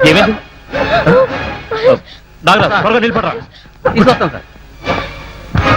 ఏమైంది? నాగరాజ్ త్వరగా నిలబడరా. తీసుకొస్తాం సార్.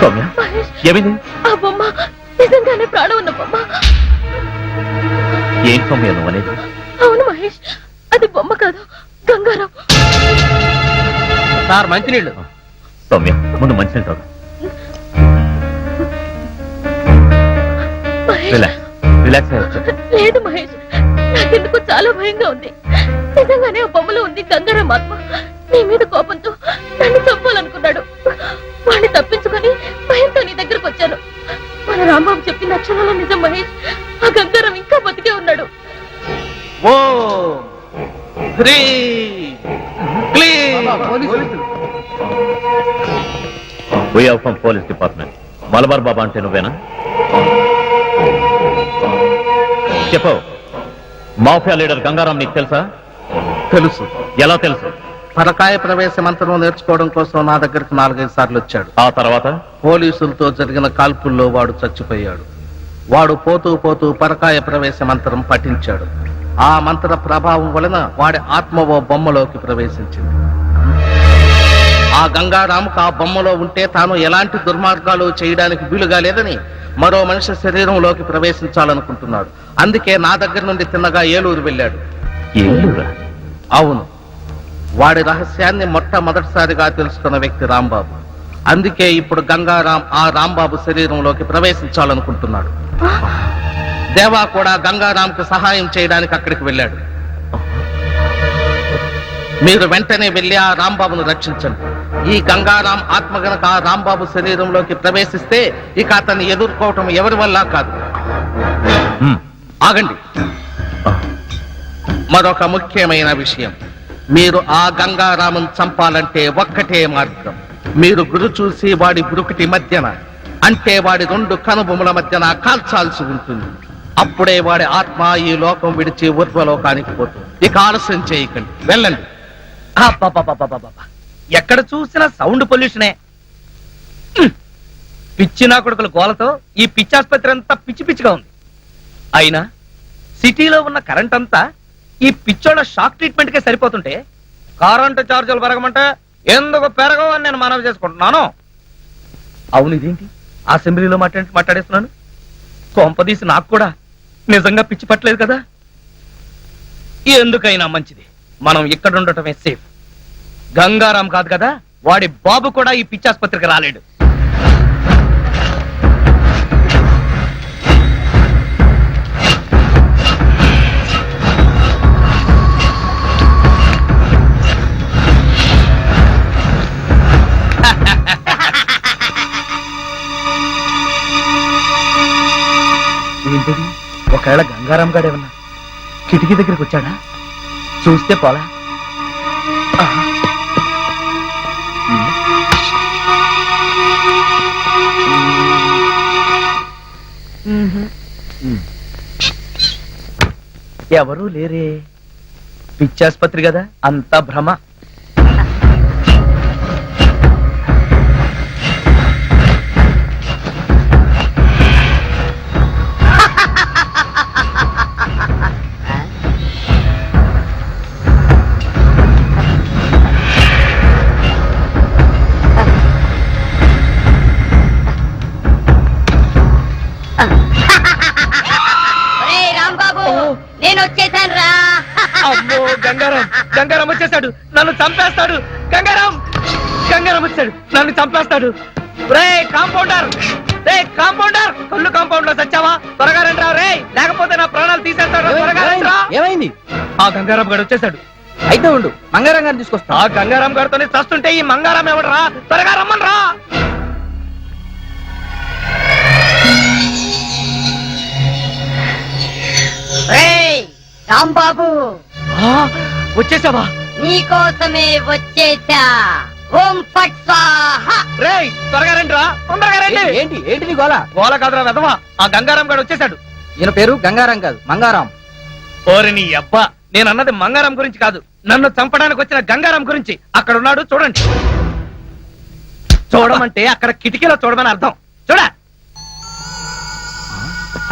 సౌమ్య ఏమైంది? ఆ బొమ్మ నిజంగానే ప్రాణం ఉన్న బొమ్మ. ఏం సౌమ్య నువ్వు అనేది? అవును మహేష్, అది బొమ్మ కాదు, గంగారాం. సార్ మంచినీళ్ళు. సౌమ్య ముందు మంచినీళ్ళు తాగు. రిలాక్స్ అయ్యొచ్చు. లేదు మహేష్, నాకెందుకు చాలా భయంగా ఉంది. నిజంగానే ఆ బొమ్మలో ఉంది గంగారాం ఆత్మ. నీ మీద కోపంతో నన్ను చంపాలనుకున్నాడు. వాడిని తప్పించుకొని భయంతో నీ దగ్గరకు వచ్చాను. మన రాంబాబు చెప్పిన అక్షరాల నిజం మహేష్, ఆ గంగారాం ఇంకా బతికే ఉన్నాడు. Police department. మలబార్ బాబా అంటే నువ్వేనా? చెప్పు. మాఫియా లీడర్ గంగారాం నీకు తెలుసా? తెలుసు. ఎలా తెలుసు? పరకాయ ప్రవేశ మంత్రం నేర్చుకోవడం కోసం నా దగ్గరకు 4-5 సార్లు వచ్చాడు. ఆ తర్వాత పోలీసులతో జరిగిన కాల్పుల్లో వాడు చచ్చిపోయాడు. వాడు పోతూ పోతూ పరకాయ ప్రవేశ మంత్రం పఠించాడు. ఆ మంత్ర ప్రభావం వలన వాడి ఆత్మ ఓ బొమ్మలోకి ప్రవేశించింది. ఆ గంగారాముకు ఆ బొమ్మలో ఉంటే తాను ఎలాంటి దుర్మార్గాలు చేయడానికి వీలుగా లేదని మరో మనిషి శరీరంలోకి ప్రవేశించాలనుకుంటున్నాడు. అందుకే నా దగ్గర నుండి తిన్నగా ఏలూరు వెళ్ళాడు. ఏలూరా? అవును. వాడి రహస్యాన్ని మొట్టమొదటిసారిగా తెలుసుకున్న వ్యక్తి రాంబాబు. అందుకే ఇప్పుడు గంగారాం ఆ రాంబాబు శరీరంలోకి ప్రవేశించాలనుకుంటున్నాడు. దేవా కూడా గంగారాంకు సహాయం చేయడానికి అక్కడికి వెళ్ళాడు. మీరు వెంటనే వెళ్ళి ఆ రాంబాబును రక్షించండి. ఈ గంగారాం ఆత్మ గనక ఆ రాంబాబు శరీరంలోకి ప్రవేశిస్తే ఇక అతన్ని ఎదుర్కోవటం ఎవరి వల్ల కాదు. ఆగండి. మరొక ముఖ్యమైన విషయం, మీరు ఆ గంగారామును చంపాలంటే ఒక్కటే మార్గం. మీరు గురి చూసి వాడి బురుకుటి మధ్యన, అంటే వాడి 2 కనుబొమ్మల మధ్యన కాల్చాల్సి ఉంటుంది. అప్పుడే వాడి ఆత్మ ఈ లోకం విడిచి ఊర్ధ్వలోకానికి పోతుంది. ఇక ఆలస్యం చేయకండి, వెళ్ళండి. ఎక్కడ చూసినా సౌండ్ పొల్యూషనే. పిచ్చినా కొడుకుల గోలతో ఈ పిచ్చాసుపత్రి అంతా పిచ్చి పిచ్చిగా ఉంది. అయినా సిటీలో ఉన్న కరెంట్ అంతా ఈ పిచ్చోళ్ళ షాక్ ట్రీట్మెంట్ కే సరిపోతుంటే కరెంటు చార్జీలు పెరగమంటే ఎందుకు పెరగవు అని నేను మనవి చేసుకుంటున్నాను. అవును, ఇదేంటి అసెంబ్లీలో మాట్లాడేస్తున్నాను? కొంపదీసి నాకు కూడా నిజంగా పిచ్చి పట్టలేదు కదా. ఎందుకైనా మంచిది మనం ఇక్కడ ఉండటమే సేఫ్. గంగారాం కాదు కదా, వాడి బాబు కూడా ఈ పిచ్చాసుపత్రికి రాలేడు. ఏంటిది? ఒకవేళ గంగారాం గాడేమన్నా కిటికీ దగ్గరికి వచ్చాడా? చూస్తే పోలా. ఎవరూ లేరే. పిచ్చాసుపత్రి కదా, అంతా భ్రమ. అమ్మో, గంగారాం వచ్చేసాడు, నన్ను చంపేస్తాడు. గంగారాం వచ్చాడు, నన్ను చంపేస్తాడు. రే కాంపౌండర్, కళ్ళు కాంపౌండ్ లో చచ్చావా? త్వరగా రండిరా రే, లేకపోతే నా ప్రాణాలు తీసేస్తాడు. త్వరగా రండిరా. ఏమైంది? ఆ గంగారాం గారు వచ్చేసాడు. అయితే ఉండు, మంగారాం గారిని తీసుకొస్తా. ఆ గంగారాం గారితోనే చస్తుంటే ఈ మంగారాం ఎవడరా? త్వరగా రమ్మన్రా. రాంబాబు, వచ్చేసావా? నీకోసమే వచ్చేసా. ఓం ఫట్ స్వాహా. రేయ్ త్వరగా రండిరా, తొందరగా రండి. ఏంటి నీ గోల? గోల కాదురా వెధవా, ఆ గంగారాం గారు వచ్చేసాడు. ఈయన పేరు గంగారాం కాదు, మంగారాం. ఓరి నీ అబ్బా, నేను అన్నది మంగారాం గురించి కాదు, నన్ను చంపడానికి వచ్చిన గంగారాం గురించి. అక్కడ ఉన్నాడు చూడండి. చూడమంటే అక్కడ కిటికీలో చూడమని అర్థం. చూడ,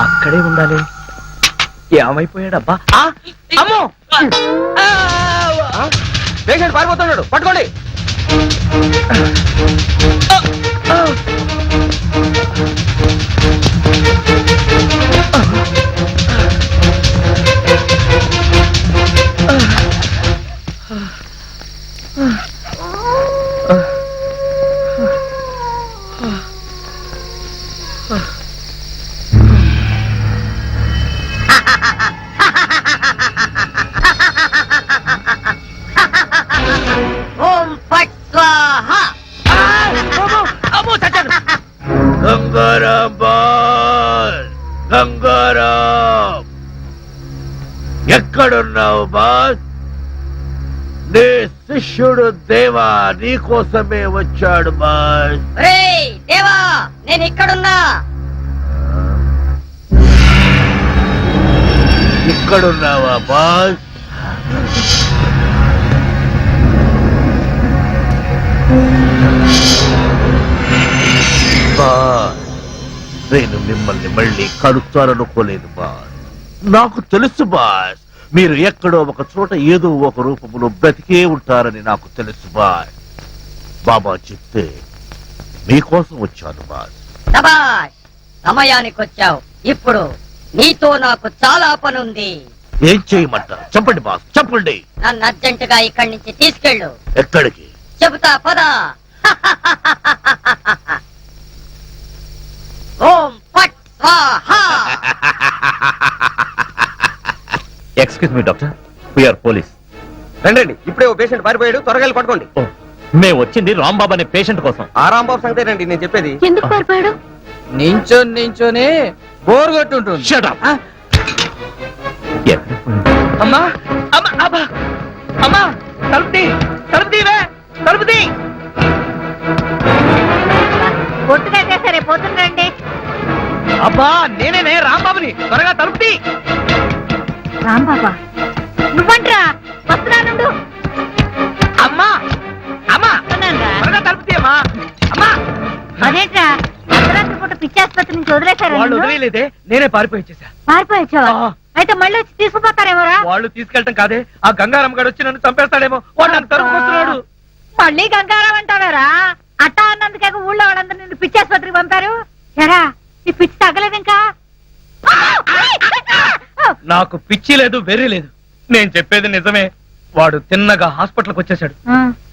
అక్కడే ఉండాలి. ఏమైపోయాడబ్బా? అమ్మో! పేషెంట్ పారిపోతున్నాడు, పట్టుకోండి. ఓం ఫట్ స్వాహా. గంగారాం బాస్, గంగారాం ఎక్కడున్నావు బాస్? నీ శిష్యుడు దేవా నీకోసమే వచ్చాడు బాస్. రేయ్ దేవా, నేను ఇక్కడున్నా. ఇక్కడున్నావా బాస్? బాస్, నేను మిమ్మల్ని మళ్ళీ కలుస్తాననుకోలేదు బాస్. నాకు తెలుసు బాస్, మీరు ఎక్కడో ఒక చోట ఏదో ఒక రూపంలో బ్రతికే ఉంటారని నాకు తెలుసు బాస్. బాబా చెప్తే మీకోసం వచ్చాను బాస్. శభాష్, సమయానికి వచ్చావు. ఇప్పుడు నీతో నాకు చాలా పనుంది. ఏం చేయమంటారు? చెప్పండి బాస్, చెప్పండి. నన్ను అర్జెంటుగా ఇక్కడి నుంచి తీసుకెళ్ళు. ఎక్కడికి? చెబుతా పద. ఓం ఫట్ స్వాహా. Excuse me doctor, we're police. రండి, ఇప్పుడే ఓ పేషెంట్ పారిపోయాడు, త్వరగా వెళ్ళి పట్టుకోండి. మేము వచ్చింది రాంబాబు అనే పేషెంట్ కోసం. ఆ రాంబాబు సంగతే రండి నేను చెప్పేది. ఎందుకు పారిపోయాడు? నించోని బోర్ కొట్టుంటుంది. Shut up. ఎక్కడికి పోయింది? అమ్మా అమ్మా అబ్బా అమ్మా, తలుపు తీ. పొట్టుగా చేశారే, పోతుండండి. అబ్బా నేనే రాంబాబుని, త్వరగా తలుపు తీ. రాంబాబా నువ్వంట్రా? వస్తున్నానుండు. అమ్మా త్వరగా తలుపు తీ అమ్మా. అమ్మా అదేంట్రా అర్ధరాత్రి పూట పిచ్చాసుపత్రి నుంచి వదిలేశారు? వాళ్ళు వదిలేదే, నేనే పారిపోయి వచ్చేసా. పారిపోయొచ్చావా? ఆ. అయితే మళ్ళీ వచ్చి తీసుకుపోతారేమోరా? వాళ్ళు తీసుకెళ్ళటం కాదే, ఆ గంగారాం గారు వచ్చి నన్ను చంపేస్తాడేమో, వాడు నన్ను తరుముకొస్తున్నాడు. మళ్ళీ గంగారాం అంటావారా? అట్టా అన్నందుకే ఊళ్ళో వాళ్ళందరూ నిన్ను పిచ్చాసుపత్రికి పంపారు. ఎరా ఈ పిచ్చి తగ్గలేదు ఇంకా? నాకు పిచ్చి లేదు, వెర్రి లేదు, నేను చెప్పేది నిజమే. వాడు తిన్నగా హాస్పిటల్కి వచ్చేసాడు.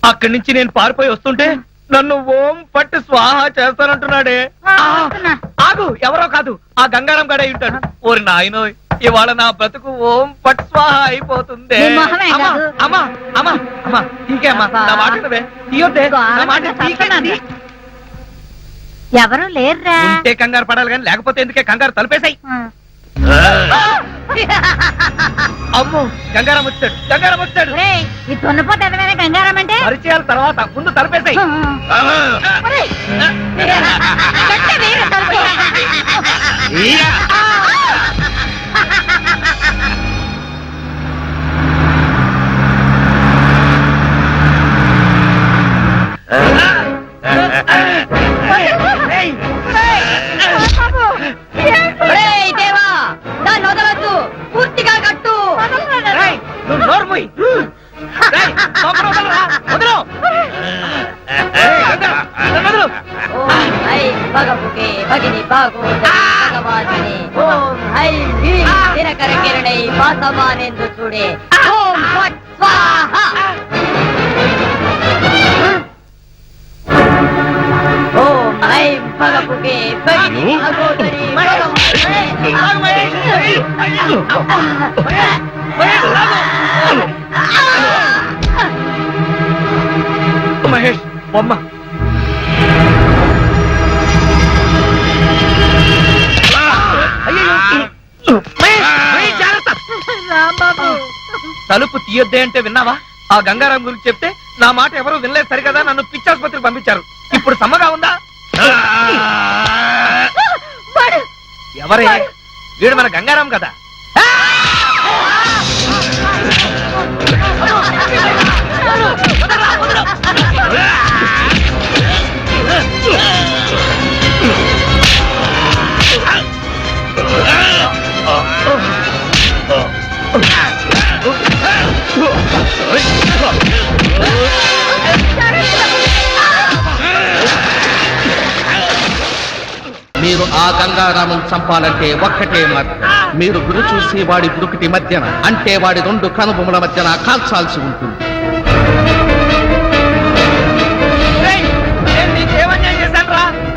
అక్కడి నుంచి నేను పారిపోయి వస్తుంటే నన్ను ఓం పట్టు స్వాహా చేస్తానంటున్నాడే. ఆగు, ఎవరో కాదు, ఆ గంగారాం గడే ఉంటాడు. ఓరి నాయనో, ఇవాళ నా బ్రతుకు ఓం పట్ స్వాహా అయిపోతుంది. నీ మొహమే కాదు. అమ్మా ఠీకే అమ్మా, నా మాట వినవే. తీయొద్దే, నా మాట ఠీకే. ఎవరు లేరురా? ఉంటే కంగారు పడాలి కానీ లేకపోతే ఎందుకే కంగారు? తలుపేశాయి. అమ్మో, గంగారాం వచ్చాడు. ఒరేయ్, ఈ దున్నపోతే ఎదమైనా గంగారాం అంటే? పరిచయాల తర్వాత ముందు తలుపేశాయి. ఒరేయ్, గట్టిగా వేయరా తలుపు. ఒరేయ్ దేవా, దాన్ని వదలొద్దు, పూర్తిగా కట్టు. రేయ్, నువ్వు నోరు మూయ్. రేయ్, లోపల వదలరా, వదలు. రేయ్, గంగా, నన్ను వదలు. ఓం ఐం భగముఖే భగిని భాగోదరి భగవాసిని. ఓం ఐం హ్రీం దినకర కిరణై వాసమానేందు చూడే. ఓం ఫట్ స్వాహా. ఓం ఐం భగముఖే భగిని భాగోదరి మహేష్, బొమ్మ. రాంబాబు, తలుపు తీయొద్దే అంటే విన్నావా? ఆ గంగారాం గురించి చెప్తే నా మాట ఎవరు వినలేదు సరికదా, నన్ను పిచ్చాసుపత్రికి పంపించారు. ఇప్పుడు సమ్మగా ఉందా? ఎవరే? వీడు మన గంగారాం కదా. మీరు ఆ గంగారాముని చంపాలంటే ఒక్కటే మార్గం. మీరు గురి చూసి వాడి గురుకుటి మధ్యన అంటే వాడి రెండు కనుబొమ్మల మధ్యన కాల్చాల్సి ఉంటుంది.